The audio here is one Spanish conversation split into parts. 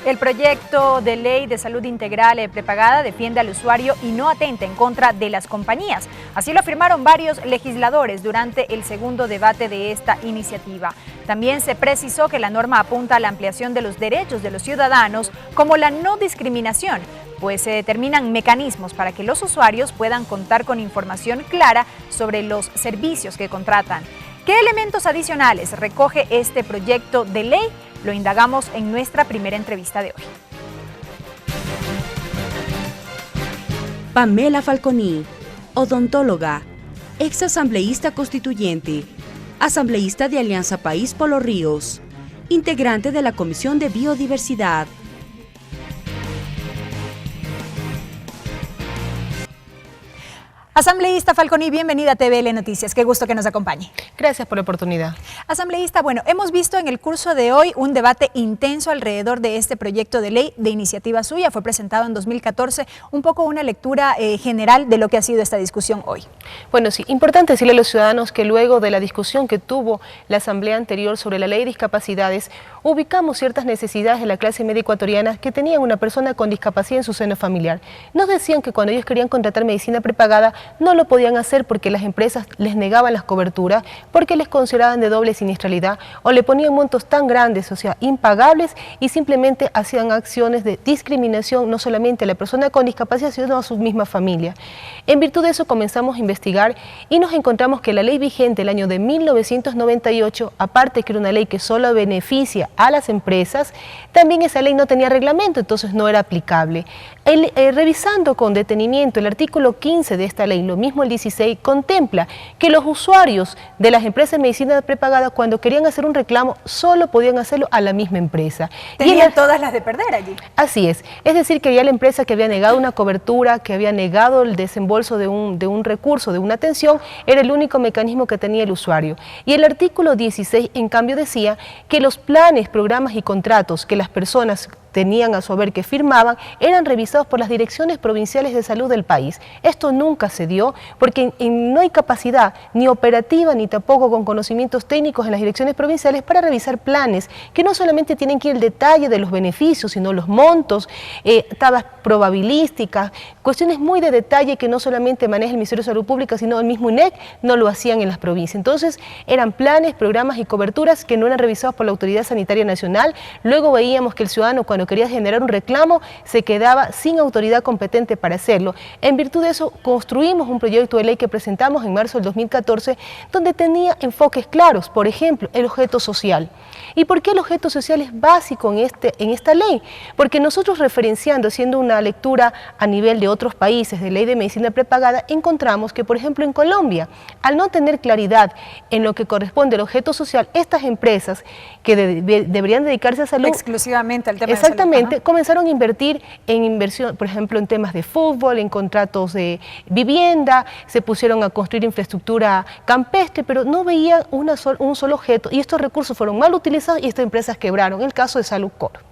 El proyecto de ley de salud integral prepagada defiende al usuario y no atenta en contra de las compañías. Así lo afirmaron varios legisladores durante el segundo debate de esta iniciativa. También se precisó que la norma apunta a la ampliación de los derechos de los ciudadanos, como la no discriminación, pues se determinan mecanismos para que los usuarios puedan contar con información clara sobre los servicios que contratan. ¿Qué elementos adicionales recoge este proyecto de ley? Lo indagamos en nuestra primera entrevista de hoy. Pamela Falconi, odontóloga, ex asambleísta constituyente, asambleísta de Alianza País por los Ríos, integrante de la Comisión de Biodiversidad. Asambleísta Falconi, bienvenida a TVL Noticias. Qué gusto que nos acompañe. Gracias por la oportunidad. Asambleísta, bueno, hemos visto en el curso de hoy un debate intenso alrededor de este proyecto de ley de iniciativa suya. Fue presentado en 2014. Un poco una lectura general de lo que ha sido esta discusión hoy. Bueno, sí, importante decirle a los ciudadanos que luego de la discusión que tuvo la asamblea anterior sobre la ley de discapacidades, ubicamos ciertas necesidades de la clase media ecuatoriana que tenían una persona con discapacidad en su seno familiar. Nos decían que cuando ellos querían contratar medicina prepagada, no lo podían hacer porque las empresas les negaban las coberturas, porque les consideraban de doble siniestralidad o le ponían montos tan grandes, o sea, impagables, y simplemente hacían acciones de discriminación no solamente a la persona con discapacidad, sino a su misma familia. En virtud de eso comenzamos a investigar y nos encontramos que la ley vigente del año de 1998, aparte que era una ley que solo beneficia a las empresas, también esa ley no tenía reglamento, entonces no era aplicable. Revisando con detenimiento el artículo 15 de esta ley, lo mismo el 16, contempla que los usuarios de las empresas de medicina prepagada, cuando querían hacer un reclamo, solo podían hacerlo a la misma empresa. Tenían todas las de perder allí. Así es decir, que ya la empresa que había negado una cobertura, que había negado el desembolso de un recurso, de una atención, era el único mecanismo que tenía el usuario. Y el artículo 16, en cambio, decía que los planes, programas y contratos que las personas tenían a su haber, que firmaban, eran revisados por las direcciones provinciales de salud del país. Esto nunca se dio porque no hay capacidad ni operativa ni tampoco con conocimientos técnicos en las direcciones provinciales para revisar planes que no solamente tienen que ir el detalle de los beneficios, sino los montos, tablas probabilísticas, cuestiones muy de detalle que no solamente maneja el Ministerio de Salud Pública, sino el mismo INEC, no lo hacían en las provincias. Entonces eran planes, programas y coberturas que no eran revisados por la Autoridad Sanitaria Nacional. Luego veíamos que el ciudadano, cuando quería generar un reclamo, se quedaba sin autoridad competente para hacerlo. En virtud de eso, construimos un proyecto de ley que presentamos en marzo del 2014, donde tenía enfoques claros. Por ejemplo, el objeto social. ¿Y por qué el objeto social es básico en esta ley? Porque nosotros, referenciando, haciendo una lectura a nivel de otros países de ley de medicina prepagada, encontramos que, por ejemplo, en Colombia, al no tener claridad en lo que corresponde al objeto social, estas empresas que deberían dedicarse a salud exclusivamente al tema de salud, Exactamente, comenzaron a invertir en inversión, por ejemplo, en temas de fútbol, en contratos de vivienda, se pusieron a construir infraestructura campestre, pero no veían un solo objeto, y estos recursos fueron mal utilizados y estas empresas quebraron. El caso de Salucor.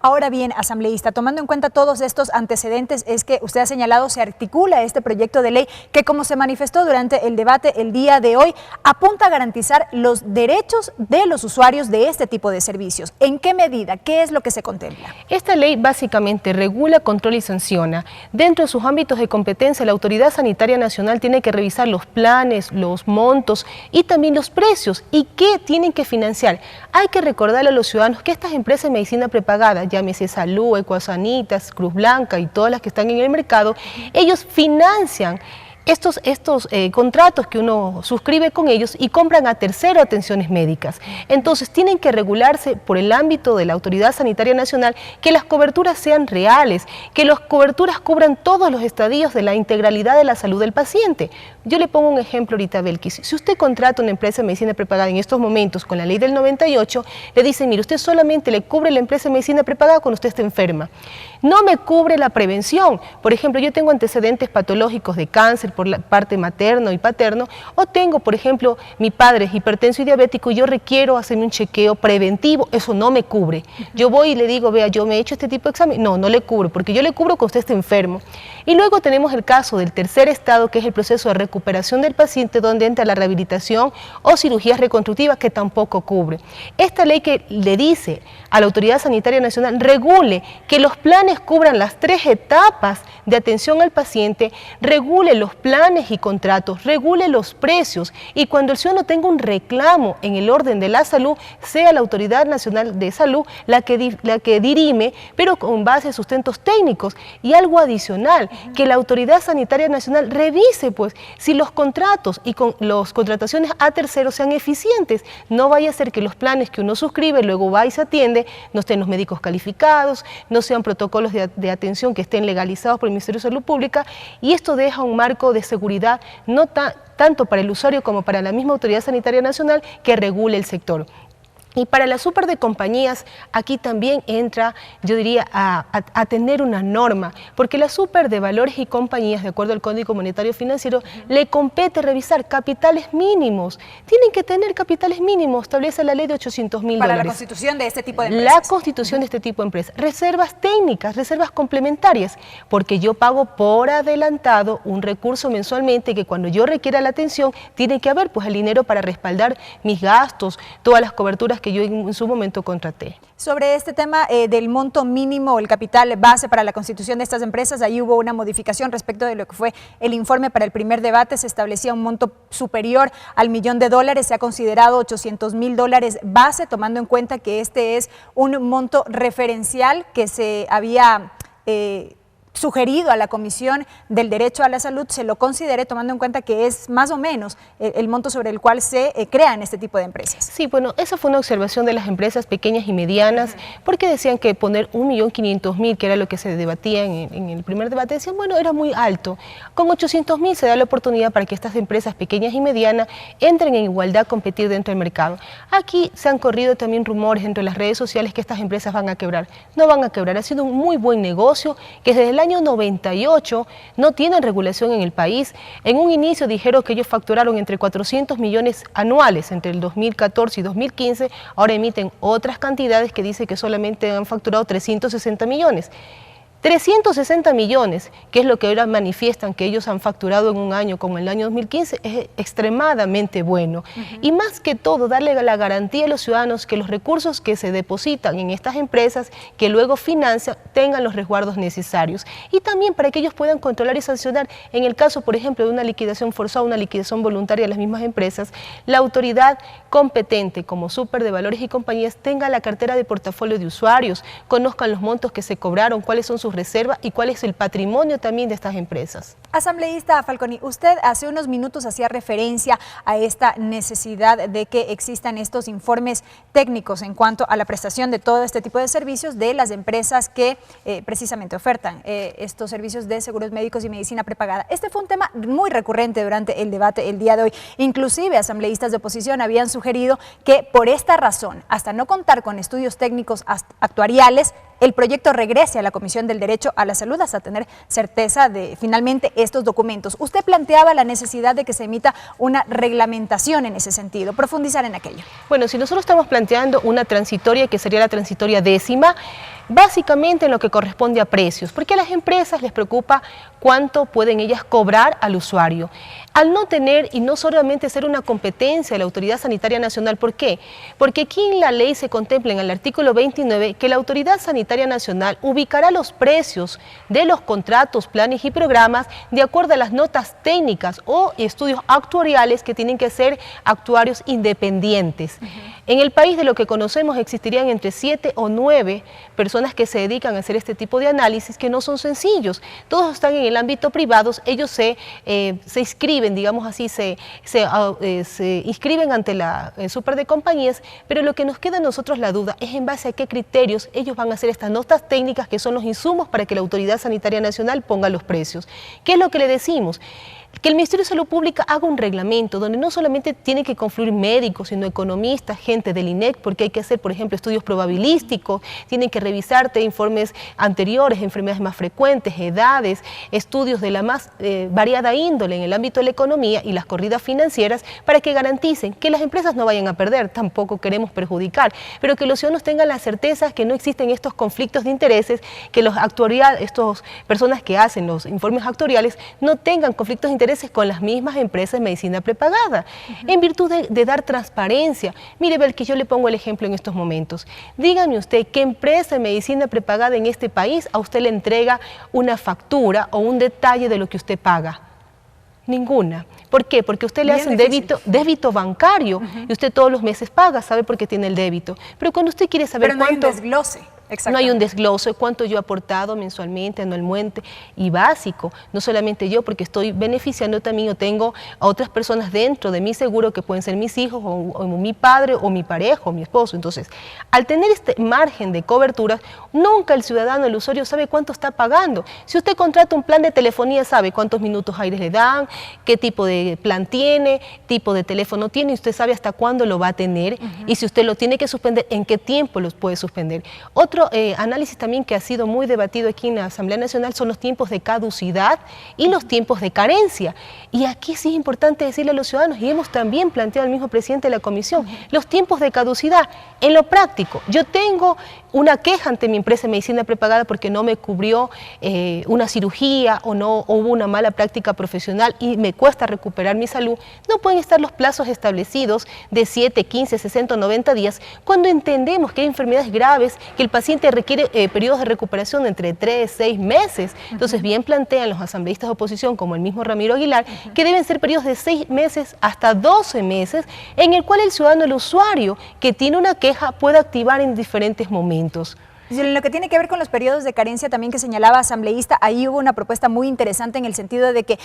Ahora bien, asambleísta, tomando en cuenta todos estos antecedentes, es que usted ha señalado, se articula este proyecto de ley que, como se manifestó durante el debate el día de hoy, apunta a garantizar los derechos de los usuarios de este tipo de servicios. ¿En qué medida? ¿Qué es lo que se contempla? Esta ley básicamente regula, controla y sanciona. Dentro de sus ámbitos de competencia, la Autoridad Sanitaria Nacional tiene que revisar los planes, los montos y también los precios y qué tienen que financiar. Hay que recordarle a los ciudadanos que estas empresas de medicina prepagada, llámese Salud, Ecuasanitas, Cruz Blanca y todas las que están en el mercado, ellos financian estos contratos que uno suscribe con ellos y compran a tercero atenciones médicas. Entonces tienen que regularse por el ámbito de la Autoridad Sanitaria Nacional, que las coberturas sean reales, que las coberturas cubran todos los estadios de la integralidad de la salud del paciente. Yo le pongo un ejemplo ahorita, Belkis. Si usted contrata una empresa de medicina prepagada en estos momentos con la ley del 98, le dicen, mire, usted solamente le cubre la empresa de medicina prepagada cuando usted esté enferma. No me cubre la prevención. Por ejemplo, yo tengo antecedentes patológicos de cáncer, por la parte materno y paterno, o tengo, por ejemplo, mi padre es hipertenso y diabético y yo requiero hacerme un chequeo preventivo, eso no me cubre. Yo voy y le digo, vea, yo me he hecho este tipo de examen, no le cubro, porque yo le cubro que usted esté enfermo. Y luego tenemos el caso del tercer estado, que es el proceso de recuperación del paciente, donde entra la rehabilitación o cirugías reconstructivas, que tampoco cubre. Esta ley que le dice a la Autoridad Sanitaria Nacional regule que los planes cubran las 3 etapas de atención al paciente, regule los planes y contratos, regule los precios, y cuando el ciudadano tenga un reclamo en el orden de la salud, sea la Autoridad Nacional de Salud la que dirime, pero con base a sustentos técnicos. Y algo adicional, que la Autoridad Sanitaria Nacional revise pues si los contratos y con las contrataciones a terceros sean eficientes. No vaya a ser que los planes que uno suscribe, luego va y se atiende, no estén los médicos calificados, no sean protocolos de atención que estén legalizados por el Ministerio de Salud Pública, y esto deja un marco de seguridad no tanto para el usuario como para la misma Autoridad Sanitaria Nacional que regule el sector. Y para las super de compañías, aquí también entra, yo diría, a tener una norma, porque la super de valores y compañías, de acuerdo al Código Monetario Financiero, le compete revisar capitales mínimos. Tienen que tener capitales mínimos, establece la ley de 800.000 para dólares. la constitución de este tipo de empresas. La constitución de este tipo de empresas. Reservas técnicas, reservas complementarias, porque yo pago por adelantado un recurso mensualmente que cuando yo requiera la atención, tiene que haber pues el dinero para respaldar mis gastos, todas las coberturas que yo en su momento contraté. Sobre este tema del monto mínimo o el capital base para la constitución de estas empresas, ahí hubo una modificación respecto de lo que fue el informe para el primer debate. Se establecía un monto superior al $1.000.000, se ha considerado $800.000 base, tomando en cuenta que este es un monto referencial que se había sugerido a la Comisión del Derecho a la Salud, se lo considere tomando en cuenta que es más o menos el monto sobre el cual se crean este tipo de empresas. Sí, bueno, esa fue una observación de las empresas pequeñas y medianas, porque decían que poner 1.500.000, que era lo que se debatía en el primer debate, decían, bueno, era muy alto. Con 800.000 se da la oportunidad para que estas empresas pequeñas y medianas entren en igualdad a competir dentro del mercado. Aquí se han corrido también rumores entre las redes sociales que estas empresas van a quebrar. No van a quebrar, ha sido un muy buen negocio que desde el año 98 no tienen regulación en el país. En un inicio dijeron que ellos facturaron entre 400 millones anuales entre el 2014 y 2015, ahora emiten otras cantidades que dicen que solamente han facturado 360 millones. 360 millones, que es lo que ahora manifiestan que ellos han facturado en un año como el año 2015, es extremadamente bueno. Y más que todo, darle la garantía a los ciudadanos que los recursos que se depositan en estas empresas, que luego financian, tengan los resguardos necesarios. Y también para que ellos puedan controlar y sancionar, en el caso, por ejemplo, de una liquidación forzada, una liquidación voluntaria de las mismas empresas, la autoridad competente, como Super de Valores y Compañías, tenga la cartera de portafolio de usuarios, conozcan los montos que se cobraron, cuáles son sus reserva y cuál es el patrimonio también de estas empresas. Asambleísta Falconi, usted hace unos minutos hacía referencia a esta necesidad de que existan estos informes técnicos en cuanto a la prestación de todo este tipo de servicios de las empresas que precisamente ofertan estos servicios de seguros médicos y medicina prepagada. Este fue un tema muy recurrente durante el debate el día de hoy. Inclusive asambleístas de oposición habían sugerido que por esta razón, hasta no contar con estudios técnicos actuariales, el proyecto regrese a la Comisión del Derecho a la Salud hasta tener certeza de finalmente estos documentos. Usted planteaba la necesidad de que se emita una reglamentación en ese sentido, profundizar en aquello. Bueno, si nosotros estamos planteando una transitoria, que sería la transitoria 10ª, básicamente en lo que corresponde a precios, porque a las empresas les preocupa cuánto pueden ellas cobrar al usuario. Al no tener y no solamente ser una competencia de la Autoridad Sanitaria Nacional, ¿por qué? Porque aquí en la ley se contempla en el artículo 29 que la Autoridad Sanitaria Nacional ubicará los precios de los contratos, planes y programas de acuerdo a las notas técnicas o estudios actuariales que tienen que ser actuarios independientes. En el país, de lo que conocemos, existirían entre 7 o 9 personas que se dedican a hacer este tipo de análisis, que no son sencillos. Todos están en el ámbito privado, ellos se inscriben, digamos así, se inscriben ante la Super de Compañías, pero lo que nos queda a nosotros la duda es en base a qué criterios ellos van a hacer estas notas técnicas que son los insumos para que la Autoridad Sanitaria Nacional ponga los precios. ¿Qué es lo que le decimos? que el Ministerio de Salud Pública haga un reglamento donde no solamente tienen que confluir médicos, sino economistas, gente del INEC, porque hay que hacer, por ejemplo, estudios probabilísticos, tienen que revisarte informes anteriores, enfermedades más frecuentes, edades, estudios de la más variada índole en el ámbito de la economía y las corridas financieras para que garanticen que las empresas no vayan a perder, tampoco queremos perjudicar, pero que los ciudadanos tengan la certeza que no existen estos conflictos de intereses, que los actuariales, estas personas que hacen los informes actuariales no tengan conflictos de intereses con las mismas empresas de medicina prepagada, en virtud de dar transparencia. Mire, Bel, que yo le pongo el ejemplo en estos momentos. Dígame usted, ¿qué empresa de medicina prepagada en este país a usted le entrega una factura o un detalle de lo que usted paga? Ninguna. ¿Por qué? Porque usted le hace un débito bancario y usted todos los meses paga, sabe por qué tiene el débito. Pero cuando usted quiere saber cuánto... Pero no hay un desglose. No hay un desglose de cuánto yo he aportado mensualmente, anualmente y básico. No solamente yo, porque estoy beneficiando también, yo tengo a otras personas dentro de mi seguro que pueden ser mis hijos o mi padre o mi pareja o mi esposo. Entonces, al tener este margen de cobertura, nunca el ciudadano, el usuario sabe cuánto está pagando. Si usted contrata un plan de telefonía, sabe cuántos minutos aire le dan, qué tipo de plan tiene, tipo de teléfono tiene, y usted sabe hasta cuándo lo va a tener y si usted lo tiene que suspender, en qué tiempo los puede suspender. Otro análisis también que ha sido muy debatido aquí en la Asamblea Nacional son los tiempos de caducidad y los tiempos de carencia. Y aquí sí es importante decirle a los ciudadanos, y hemos también planteado al mismo presidente de la comisión, los tiempos de caducidad. En lo práctico, yo tengo una queja ante mi empresa de medicina prepagada porque no me cubrió una cirugía o no hubo una mala práctica profesional y me cuesta recuperar mi salud, no pueden estar los plazos establecidos de 7, 15, 60 o 90 días cuando entendemos que hay enfermedades graves, que el paciente requiere periodos de recuperación de entre 3, 6 meses. Entonces, bien plantean los asambleístas de oposición, como el mismo Ramiro Aguilar, que deben ser periodos de 6 meses hasta 12 meses, en el cual el ciudadano, el usuario que tiene una queja, pueda activar en diferentes momentos. En lo que tiene que ver con los periodos de carencia también que señalaba asambleísta, ahí hubo una propuesta muy interesante en el sentido de que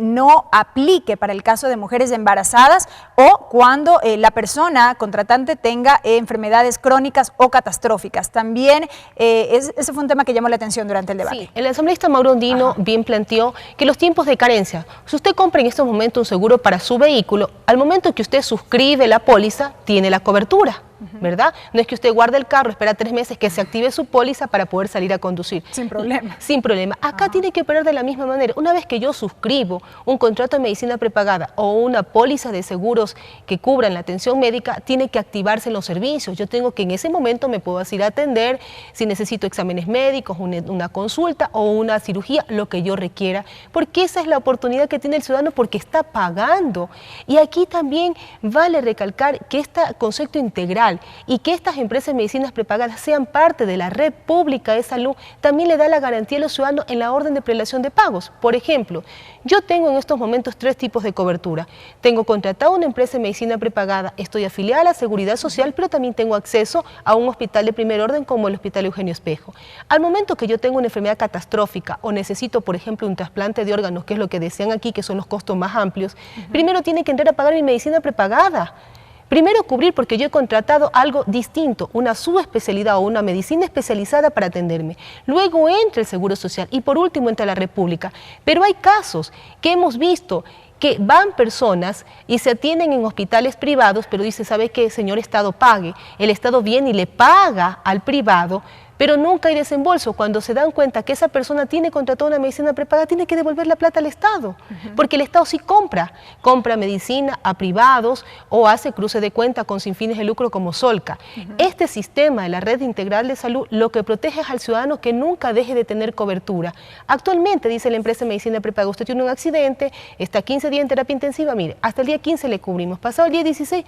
no aplique para el caso de mujeres embarazadas o cuando la persona contratante tenga enfermedades crónicas o catastróficas. También ese fue un tema que llamó la atención durante el debate. Sí, el asambleísta Mauro Ondino bien planteó que los tiempos de carencia, si usted compra en estos momentos un seguro para su vehículo, al momento que usted suscribe la póliza, tiene la cobertura, ¿verdad? No es que usted guarde el carro, espera 3 meses que se active su póliza para poder salir a conducir. Sin problema. Sin problema. Acá tiene que operar de la misma manera. Una vez que yo suscribo un contrato de medicina prepagada o una póliza de seguros que cubran la atención médica, tiene que activarse los servicios. Yo tengo que en ese momento me puedo ir a atender, si necesito exámenes médicos, una consulta o una cirugía, lo que yo requiera, porque esa es la oportunidad que tiene el ciudadano porque está pagando. Y aquí también vale recalcar que este concepto integral y que estas empresas de medicinas prepagadas sean parte de la red pública de salud, también le da la garantía a los ciudadanos en la orden de prelación de pagos. Por ejemplo, yo tengo en estos momentos 3 tipos de cobertura. Tengo contratado una empresa de medicina prepagada, estoy afiliada a la Seguridad Social, pero también tengo acceso a un hospital de primer orden como el Hospital Eugenio Espejo. Al momento que yo tengo una enfermedad catastrófica o necesito, por ejemplo, un trasplante de órganos, que es lo que desean aquí, que son los costos más amplios, primero tiene que entrar a pagar mi medicina prepagada. Primero cubrir porque yo he contratado algo distinto, una subespecialidad o una medicina especializada para atenderme. Luego entra el Seguro Social y por último entra la República. Pero hay casos que hemos visto que van personas y se atienden en hospitales privados, pero dice, ¿sabe qué? Señor Estado, pague. El Estado viene y le paga al privado, pero nunca hay desembolso. Cuando se dan cuenta que esa persona tiene contratada una medicina prepagada, tiene que devolver la plata al Estado, porque el Estado sí compra medicina a privados o hace cruce de cuenta con sin fines de lucro como Solca. Este sistema de la red integral de salud lo que protege es al ciudadano que nunca deje de tener cobertura. Actualmente, dice la empresa de medicina prepagada, usted tiene un accidente, está 15 días en terapia intensiva, mire, hasta el día 15 le cubrimos, pasado el día 16,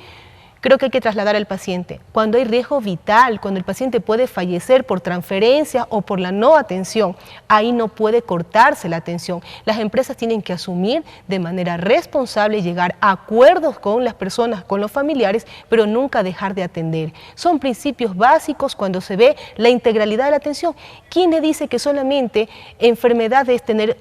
creo que hay que trasladar al paciente. Cuando hay riesgo vital, cuando el paciente puede fallecer por transferencia o por la no atención, ahí no puede cortarse la atención. Las empresas tienen que asumir de manera responsable, llegar a acuerdos con las personas, con los familiares, pero nunca dejar de atender. Son principios básicos cuando se ve la integralidad de la atención. ¿Quién le dice que solamente enfermedad es tener,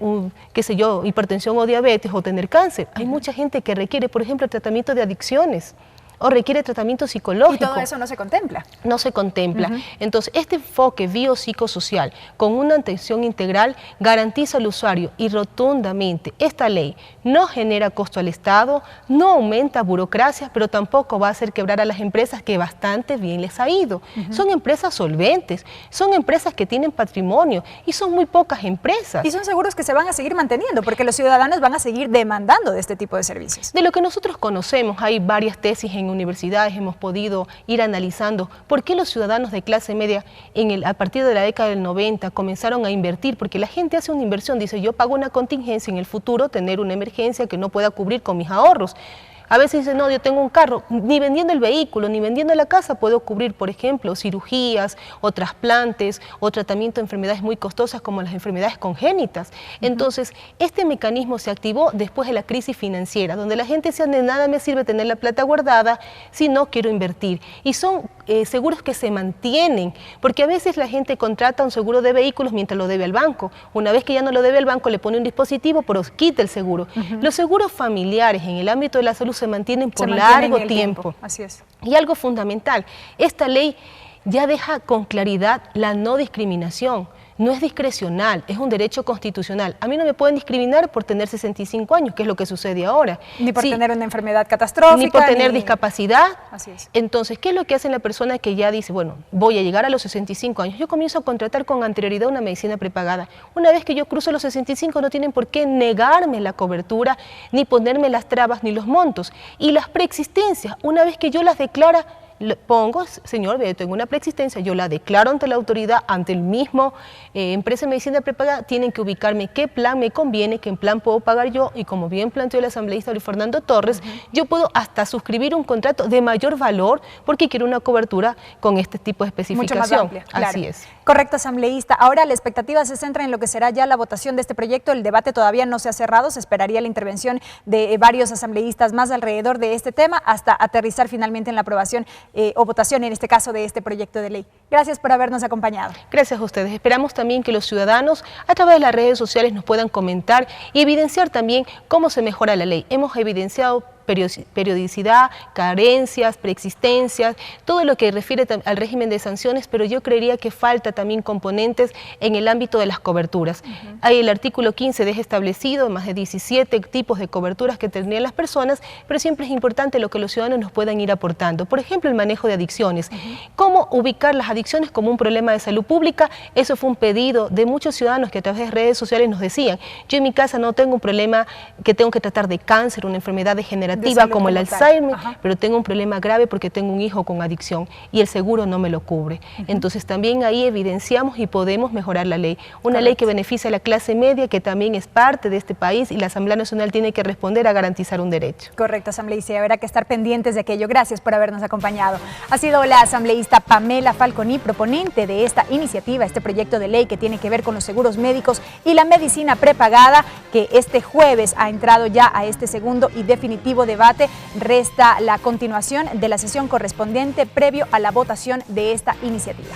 qué sé yo, hipertensión o diabetes o tener cáncer? Hay mucha gente que requiere, por ejemplo, el tratamiento de adicciones. o requiere tratamiento psicológico. Y todo eso no se contempla. No se contempla. Entonces, este enfoque biopsicosocial con una atención integral garantiza al usuario y rotundamente esta ley no genera costo al Estado, no aumenta burocracia, pero tampoco va a hacer quebrar a las empresas que bastante bien les ha ido. Son empresas solventes, son empresas que tienen patrimonio y son muy pocas empresas. Y son seguros que se van a seguir manteniendo porque los ciudadanos van a seguir demandando de este tipo de servicios. De lo que nosotros conocemos, hay varias tesis en universidades, hemos podido ir analizando por qué los ciudadanos de clase media a partir de la década del 90 comenzaron a invertir, porque la gente hace una inversión, dice yo pago una contingencia en el futuro, tener una emergencia que no pueda cubrir con mis ahorros. A veces dicen, no, yo tengo un carro, ni vendiendo el vehículo, ni vendiendo la casa puedo cubrir, por ejemplo, cirugías o trasplantes o tratamiento de enfermedades muy costosas como las enfermedades congénitas. Entonces, este mecanismo se activó después de la crisis financiera, donde la gente decía, de nada me sirve tener la plata guardada si no quiero invertir. Y son seguros que se mantienen, porque a veces la gente contrata un seguro de vehículos mientras lo debe al banco. Una vez que ya no lo debe al banco, le pone un dispositivo, pero quita el seguro. Los seguros familiares en el ámbito de la salud se mantienen por largo tiempo. Así es. Y algo fundamental, esta ley ya deja con claridad la no discriminación. No es discrecional, es un derecho constitucional. A mí no me pueden discriminar por tener 65 años, que es lo que sucede ahora. Ni por tener una enfermedad catastrófica. Ni por tener discapacidad. Así es. Entonces, ¿qué es lo que hace la persona que ya dice, bueno, voy a llegar a los 65 años? Yo comienzo a contratar con anterioridad una medicina prepagada. Una vez que yo cruzo los 65, no tienen por qué negarme la cobertura, ni ponerme las trabas, ni los montos. Y las preexistencias, una vez que yo las declara, pongo, señor, yo tengo una preexistencia, yo la declaro ante la autoridad, ante el mismo empresa de medicina prepagada, tienen que ubicarme qué plan me conviene, qué plan puedo pagar yo, y como bien planteó el asambleísta Luis Fernando Torres, yo puedo hasta suscribir un contrato de mayor valor porque quiero una cobertura con este tipo de especificación. Mucho más amplia, claro. Así es. Correcto, asambleísta. Ahora la expectativa se centra en lo que será ya la votación de este proyecto. El debate todavía no se ha cerrado, se esperaría la intervención de varios asambleístas más alrededor de este tema hasta aterrizar finalmente en la aprobación o votación, en este caso, de este proyecto de ley. Gracias por habernos acompañado. Gracias a ustedes. Esperamos también que los ciudadanos a través de las redes sociales nos puedan comentar y evidenciar también cómo se mejora la ley. Hemos evidenciado periodicidad, carencias, preexistencias, todo lo que refiere al régimen de sanciones, pero yo creería que falta también componentes en el ámbito de las coberturas. Hay el artículo 15 deja establecido más de 17 tipos de coberturas que tendrían las personas, pero siempre es importante lo que los ciudadanos nos puedan ir aportando. Por ejemplo, el manejo de adicciones. ¿Cómo ubicar las adicciones como un problema de salud pública? Eso fue un pedido de muchos ciudadanos que a través de redes sociales nos decían, yo en mi casa no tengo un problema que tengo que tratar de cáncer, una enfermedad degenerativa, como el Alzheimer, pero tengo un problema grave porque tengo un hijo con adicción y el seguro no me lo cubre. Entonces también ahí evidenciamos y podemos mejorar la ley. Una ley que beneficia a la clase media, que también es parte de este país, y la Asamblea Nacional tiene que responder a garantizar un derecho. Correcto, asambleísta, y habrá que estar pendientes de aquello. Gracias por habernos acompañado. Ha sido la asambleísta Pamela Falconi, proponente de esta iniciativa, este proyecto de ley que tiene que ver con los seguros médicos y la medicina prepagada, que este jueves ha entrado ya a este segundo y definitivo debate. Resta la continuación de la sesión correspondiente previo a la votación de esta iniciativa.